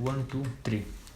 1 2 3۔